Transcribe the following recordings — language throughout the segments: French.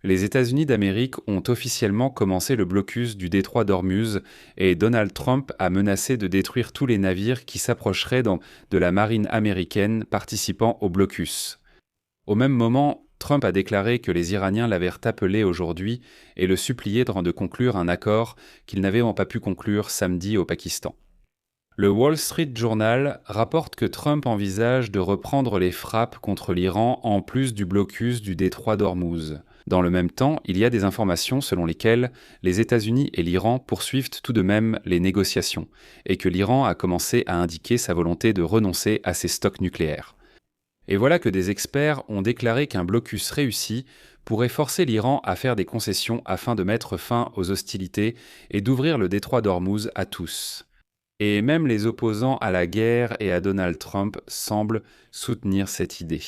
Les États-Unis d'Amérique ont officiellement commencé le blocus du détroit d'Ormuz et Donald Trump a menacé de détruire tous les navires qui s'approcheraient de la marine américaine participant au blocus. Au même moment, Trump a déclaré que les Iraniens l'avaient appelé aujourd'hui et le suppliaient de conclure un accord qu'ils n'avaient pas pu conclure samedi au Pakistan. Le Wall Street Journal rapporte que Trump envisage de reprendre les frappes contre l'Iran en plus du blocus du détroit d'Ormuz. Dans le même temps, il y a des informations selon lesquelles les États-Unis et l'Iran poursuivent tout de même les négociations et que l'Iran a commencé à indiquer sa volonté de renoncer à ses stocks nucléaires. Et voilà que des experts ont déclaré qu'un blocus réussi pourrait forcer l'Iran à faire des concessions afin de mettre fin aux hostilités et d'ouvrir le détroit d'Ormuz à tous. Et même les opposants à la guerre et à Donald Trump semblent soutenir cette idée.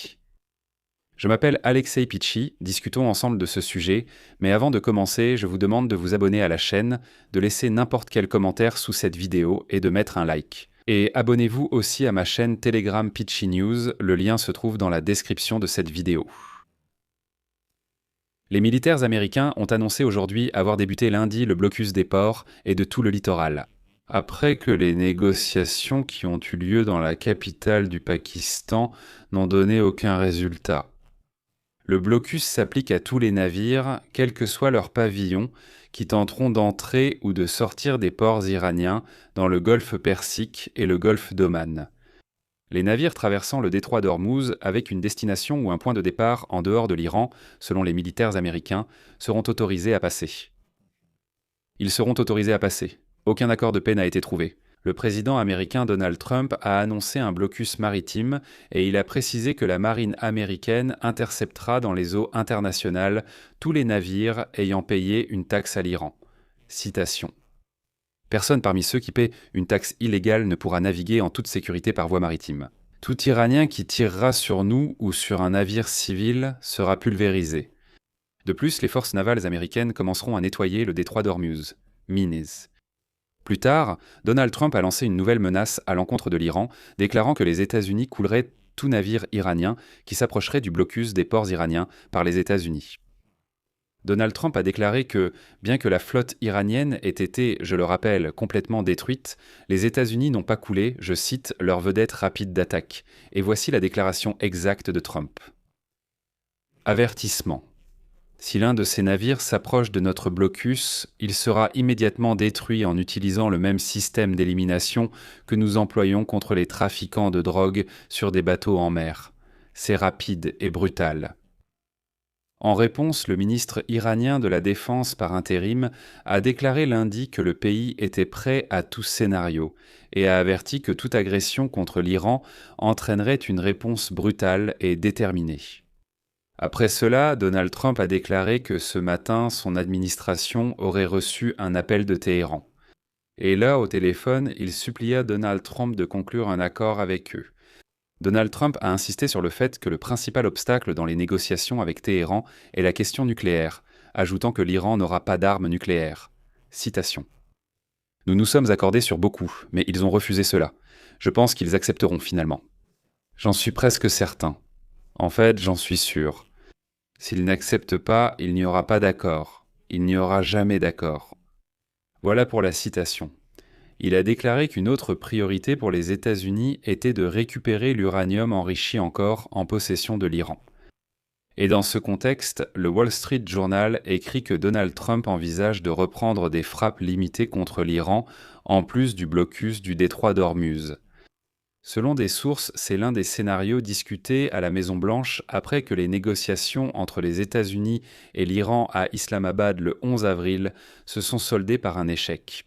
Je m'appelle Alexei Pichi, discutons ensemble de ce sujet, mais avant de commencer, je vous demande de vous abonner à la chaîne, de laisser n'importe quel commentaire sous cette vidéo et de mettre un like. Et abonnez-vous aussi à ma chaîne Telegram Pichi News, le lien se trouve dans la description de cette vidéo. Les militaires américains ont annoncé aujourd'hui avoir débuté lundi le blocus des ports et de tout le littoral. Après que les négociations qui ont eu lieu dans la capitale du Pakistan n'ont donné aucun résultat. Le blocus s'applique à tous les navires, quel que soit leur pavillon, qui tenteront d'entrer ou de sortir des ports iraniens dans le golfe Persique et le golfe d'Oman. Les navires traversant le détroit d'Ormuz avec une destination ou un point de départ en dehors de l'Iran, selon les militaires américains, seront autorisés à passer. Ils seront autorisés à passer. Aucun accord de paix n'a été trouvé. Le président américain Donald Trump a annoncé un blocus maritime et il a précisé que la marine américaine interceptera dans les eaux internationales tous les navires ayant payé une taxe à l'Iran. Citation. Personne parmi ceux qui paient une taxe illégale ne pourra naviguer en toute sécurité par voie maritime. Tout Iranien qui tirera sur nous ou sur un navire civil sera pulvérisé. De plus, les forces navales américaines commenceront à nettoyer le détroit d'Ormuz. Mines. Plus tard, Donald Trump a lancé une nouvelle menace à l'encontre de l'Iran, déclarant que les États-Unis couleraient tout navire iranien qui s'approcherait du blocus des ports iraniens par les États-Unis. Donald Trump a déclaré que, bien que la flotte iranienne ait été, je le rappelle, complètement détruite, les États-Unis n'ont pas coulé, je cite, leur vedette rapide d'attaque. Et voici la déclaration exacte de Trump. Avertissement. Si l'un de ces navires s'approche de notre blocus, il sera immédiatement détruit en utilisant le même système d'élimination que nous employons contre les trafiquants de drogue sur des bateaux en mer. C'est rapide et brutal. En réponse, le ministre iranien de la Défense par intérim a déclaré lundi que le pays était prêt à tout scénario et a averti que toute agression contre l'Iran entraînerait une réponse brutale et déterminée. Après cela, Donald Trump a déclaré que ce matin, son administration aurait reçu un appel de Téhéran. Et là, au téléphone, il supplia Donald Trump de conclure un accord avec eux. Donald Trump a insisté sur le fait que le principal obstacle dans les négociations avec Téhéran est la question nucléaire, ajoutant que l'Iran n'aura pas d'armes nucléaires. Citation. Nous nous sommes accordés sur beaucoup, mais ils ont refusé cela. Je pense qu'ils accepteront finalement. J'en suis presque certain. En fait, j'en suis sûr. S'ils n'acceptent pas, il n'y aura pas d'accord. Il n'y aura jamais d'accord. Voilà pour la citation. Il a déclaré qu'une autre priorité pour les États-Unis était de récupérer l'uranium enrichi encore en possession de l'Iran. Et dans ce contexte, le Wall Street Journal écrit que Donald Trump envisage de reprendre des frappes limitées contre l'Iran, en plus du blocus du détroit d'Ormuz. Selon des sources, c'est l'un des scénarios discutés à la Maison-Blanche après que les négociations entre les États-Unis et l'Iran à Islamabad le 11 avril se sont soldées par un échec.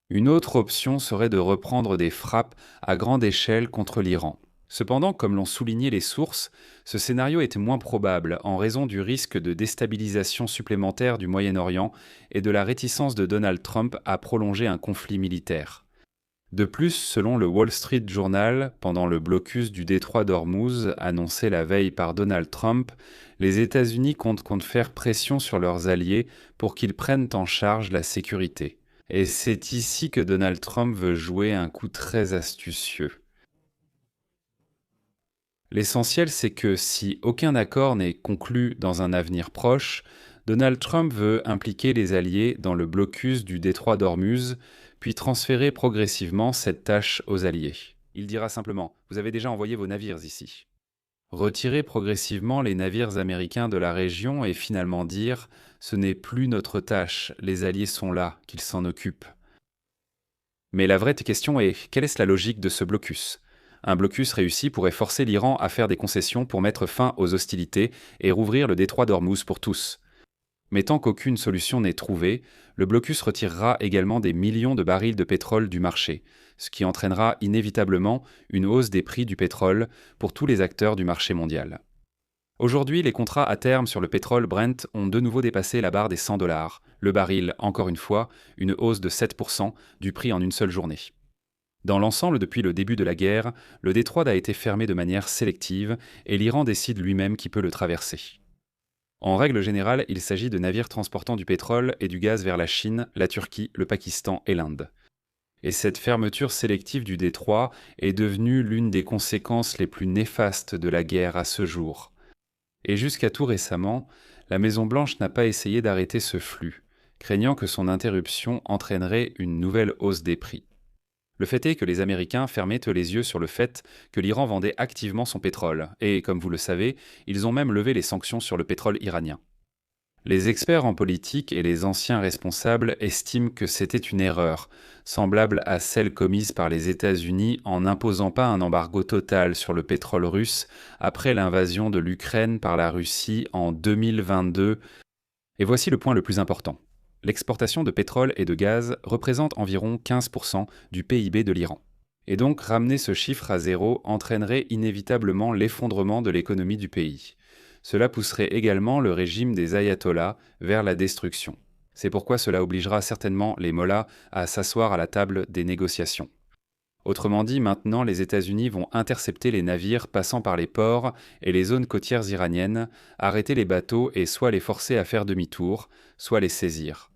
Une autre option serait de reprendre des frappes à grande échelle contre l'Iran. Cependant, comme l'ont souligné les sources, ce scénario était moins probable en raison du risque de déstabilisation supplémentaire du Moyen-Orient et de la réticence de Donald Trump à prolonger un conflit militaire. De plus, selon le Wall Street Journal, pendant le blocus du détroit d'Ormuz annoncé la veille par Donald Trump, les États-Unis comptent faire pression sur leurs alliés pour qu'ils prennent en charge la sécurité. Et c'est ici que Donald Trump veut jouer un coup très astucieux. L'essentiel, c'est que si aucun accord n'est conclu dans un avenir proche, Donald Trump veut impliquer les Alliés dans le blocus du détroit d'Ormuz, puis transférer progressivement cette tâche aux Alliés. Il dira simplement « Vous avez déjà envoyé vos navires ici ». Retirer progressivement les navires américains de la région et finalement dire « Ce n'est plus notre tâche, les Alliés sont là, qu'ils s'en occupent ». Mais la vraie question est, quelle est la logique de ce blocus ? Un blocus réussi pourrait forcer l'Iran à faire des concessions pour mettre fin aux hostilités et rouvrir le détroit d'Ormuz pour tous. Mais tant qu'aucune solution n'est trouvée, le blocus retirera également des millions de barils de pétrole du marché, ce qui entraînera inévitablement une hausse des prix du pétrole pour tous les acteurs du marché mondial. Aujourd'hui, les contrats à terme sur le pétrole Brent ont de nouveau dépassé la barre des $100. Le baril, encore une fois, une hausse de 7% du prix en une seule journée. Dans l'ensemble, depuis le début de la guerre, le détroit a été fermé de manière sélective et l'Iran décide lui-même qui peut le traverser. En règle générale, il s'agit de navires transportant du pétrole et du gaz vers la Chine, la Turquie, le Pakistan et l'Inde. Et cette fermeture sélective du détroit est devenue l'une des conséquences les plus néfastes de la guerre à ce jour. Et jusqu'à tout récemment, la Maison-Blanche n'a pas essayé d'arrêter ce flux, craignant que son interruption entraînerait une nouvelle hausse des prix. Le fait est que les Américains fermaient les yeux sur le fait que l'Iran vendait activement son pétrole, et, comme vous le savez, ils ont même levé les sanctions sur le pétrole iranien. Les experts en politique et les anciens responsables estiment que c'était une erreur, semblable à celle commise par les États-Unis en n'imposant pas un embargo total sur le pétrole russe après l'invasion de l'Ukraine par la Russie en 2022. Et voici le point le plus important. L'exportation de pétrole et de gaz représente environ 15% du PIB de l'Iran. Et donc ramener ce chiffre à zéro entraînerait inévitablement l'effondrement de l'économie du pays. Cela pousserait également le régime des ayatollahs vers la destruction. C'est pourquoi cela obligera certainement les mollahs à s'asseoir à la table des négociations. Autrement dit, maintenant les États-Unis vont intercepter les navires passant par les ports et les zones côtières iraniennes, arrêter les bateaux et soit les forcer à faire demi-tour, soit les saisir.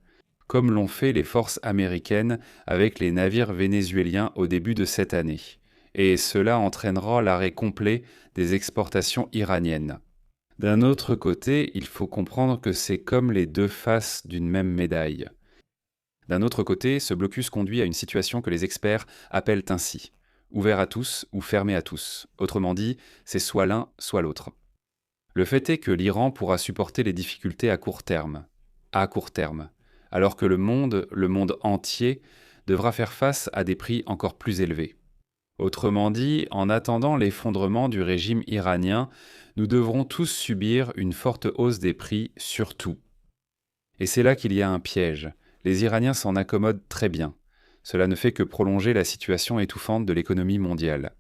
Comme l'ont fait les forces américaines avec les navires vénézuéliens au début de cette année. Et cela entraînera l'arrêt complet des exportations iraniennes. D'un autre côté, il faut comprendre que c'est comme les deux faces d'une même médaille. D'un autre côté, ce blocus conduit à une situation que les experts appellent ainsi « ouvert à tous ou fermé à tous ». Autrement dit, c'est soit l'un, soit l'autre. Le fait est que l'Iran pourra supporter les difficultés à court terme, alors que le monde entier, devra faire face à des prix encore plus élevés. Autrement dit, en attendant l'effondrement du régime iranien, nous devrons tous subir une forte hausse des prix sur tout. Et c'est là qu'il y a un piège. Les Iraniens s'en accommodent très bien. Cela ne fait que prolonger la situation étouffante de l'économie mondiale.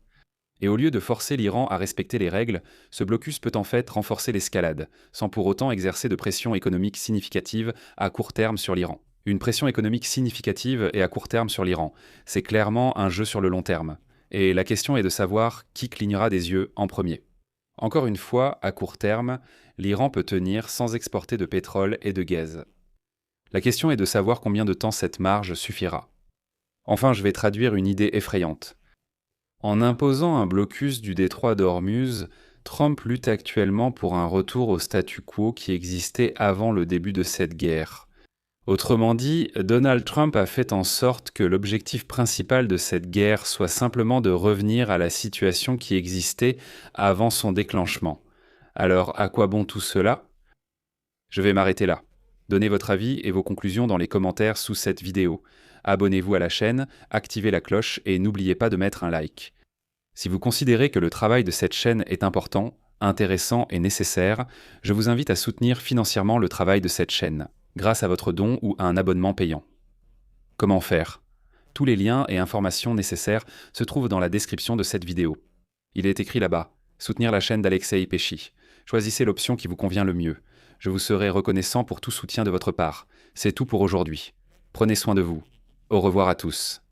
Et au lieu de forcer l'Iran à respecter les règles, ce blocus peut en fait renforcer l'escalade, sans pour autant exercer de pression économique significative à court terme sur l'Iran. Une pression économique significative et à court terme sur l'Iran, c'est clairement un jeu sur le long terme. Et la question est de savoir qui clignera des yeux en premier. Encore une fois, à court terme, l'Iran peut tenir sans exporter de pétrole et de gaz. La question est de savoir combien de temps cette marge suffira. Enfin, je vais traduire une idée effrayante. En imposant un blocus du détroit d'Ormuz, Trump lutte actuellement pour un retour au statu quo qui existait avant le début de cette guerre. Autrement dit, Donald Trump a fait en sorte que l'objectif principal de cette guerre soit simplement de revenir à la situation qui existait avant son déclenchement. Alors, à quoi bon tout cela ? Je vais m'arrêter là. Donnez votre avis et vos conclusions dans les commentaires sous cette vidéo. Abonnez-vous à la chaîne, activez la cloche et n'oubliez pas de mettre un like. Si vous considérez que le travail de cette chaîne est important, intéressant et nécessaire, je vous invite à soutenir financièrement le travail de cette chaîne, grâce à votre don ou à un abonnement payant. Comment faire ? Tous les liens et informations nécessaires se trouvent dans la description de cette vidéo. Il est écrit là-bas « Soutenir la chaîne d'Alexei Pesci ». Choisissez l'option qui vous convient le mieux. Je vous serai reconnaissant pour tout soutien de votre part. C'est tout pour aujourd'hui. Prenez soin de vous. Au revoir à tous.